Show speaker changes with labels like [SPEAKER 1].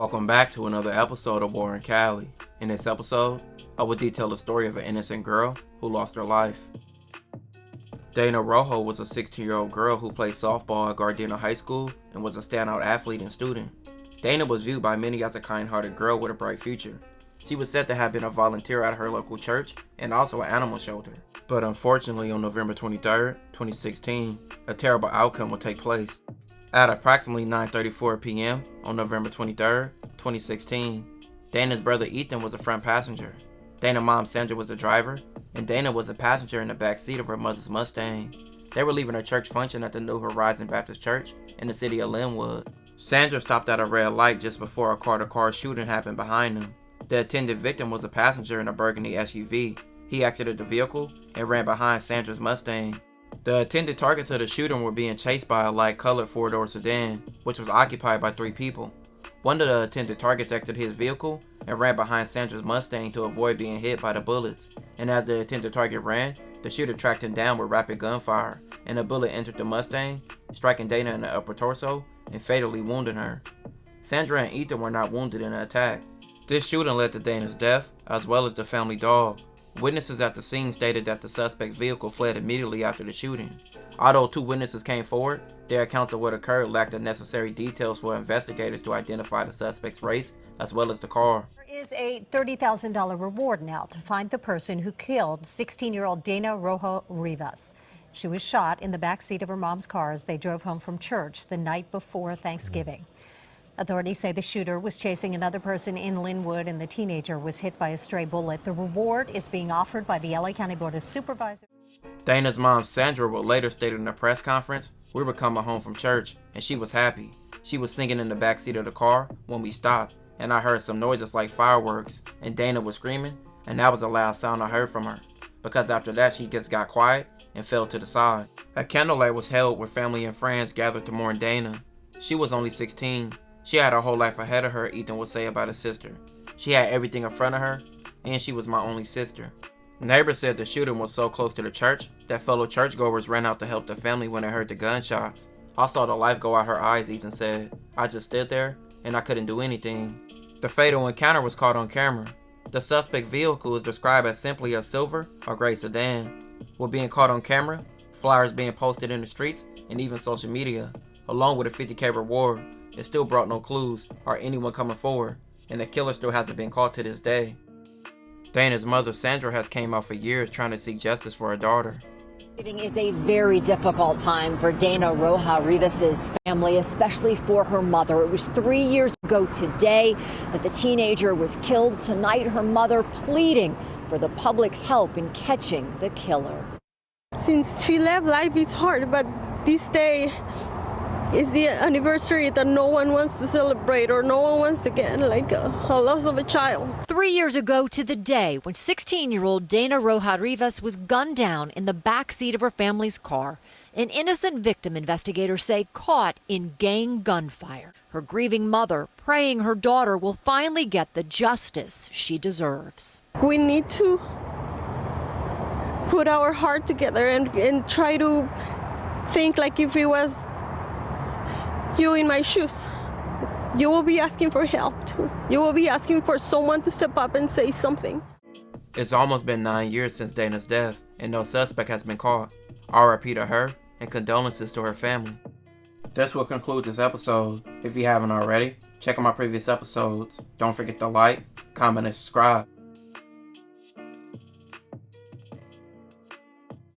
[SPEAKER 1] Welcome back to another episode of Warren Cali. In this episode, I will detail the story of an innocent girl who lost her life. Dana Rojo was a 16-year-old girl who played softball at Gardena High School and was a standout athlete and student. Dana was viewed by many as a kind-hearted girl with a bright future. She was said to have been a volunteer at her local church and also an animal shelter. But unfortunately, on November 23, 2016, a terrible outcome would take place. At approximately 9:34 p.m. on November 23, 2016, Dana's brother Ethan was the front passenger. Dana's mom Sandra was the driver, and Dana was a passenger in the back seat of her mother's Mustang. They were leaving a church function at the New Horizon Baptist Church in the city of Linwood. Sandra stopped at a red light just before a car-to-car shooting happened behind them. The intended victim was a passenger in a burgundy SUV. He exited the vehicle and ran behind Sandra's Mustang. The intended targets of the shooting were being chased by a light-colored four-door sedan, which was occupied by 3 people. One of the intended targets exited his vehicle and ran behind Sandra's Mustang to avoid being hit by the bullets, and as the intended target ran, the shooter tracked him down with rapid gunfire, and a bullet entered the Mustang, striking Dana in the upper torso and fatally wounding her. Sandra and Ethan were not wounded in the attack. This shooting led to Dana's death, as well as the family dog. Witnesses at the scene stated that the suspect's vehicle fled immediately after the shooting. Although 2 witnesses came forward, their accounts of what occurred lacked the necessary details for investigators to identify the suspect's race, as well as the car.
[SPEAKER 2] There is a $30,000 reward now to find the person who killed 16-year-old Dana Rojo Rivas. She was shot in the back seat of her mom's car as they drove home from church the night before Thanksgiving. Authorities say the shooter was chasing another person in Linwood and the teenager was hit by a stray bullet. The reward is being offered by the LA County Board of Supervisors.
[SPEAKER 1] Dana's mom Sandra would later state in a press conference, "We were coming home from church and she was happy. She was singing in the back seat of the car when we stopped, and I heard some noises like fireworks, and Dana was screaming, and that was the loud sound I heard from her. Because after that she just got quiet and fell to the side." A candlelight was held where family and friends gathered to mourn Dana. She was only 16. She had her whole life ahead of her, Ethan would say about his sister. She had everything in front of her, and she was my only sister. Neighbors said the shooting was so close to the church that fellow churchgoers ran out to help the family when they heard the gunshots. "I saw the life go out her eyes," Ethan said. "I just stood there, and I couldn't do anything." The fatal encounter was caught on camera. The suspect vehicle is described as simply a silver or gray sedan. With being caught on camera, flyers being posted in the streets, and even social media, along with a $50K reward, it still brought no clues or anyone coming forward, and the killer still hasn't been caught to this day. Dana's mother Sandra has came out for years trying to seek justice for her daughter.
[SPEAKER 3] Thanksgiving is a very difficult time for Dana Rojo Rivas' family, especially for her mother. It was 3 years ago today that the teenager was killed. Tonight, her mother pleading for the public's help in catching the killer.
[SPEAKER 4] Since she left, life is hard, but this day is the anniversary that no one wants to celebrate, or no one wants to get like a loss of a child.
[SPEAKER 5] 3 years ago to the day when 16-year-old Dana Rojo Rivas was gunned down in the back seat of her family's car. An innocent victim, investigators say, caught in gang gunfire. Her grieving mother praying her daughter will finally get the justice she deserves.
[SPEAKER 4] We need to put our heart together and try to think like if it was you in my shoes. You will be asking for help too. You will be asking for someone to step up and say something.
[SPEAKER 1] It's almost been 9 years since Dana's death, and no suspect has been caught. RIP to her, and condolences to her family. This will conclude this episode. If you haven't already, check out my previous episodes. Don't forget to like, comment, and subscribe.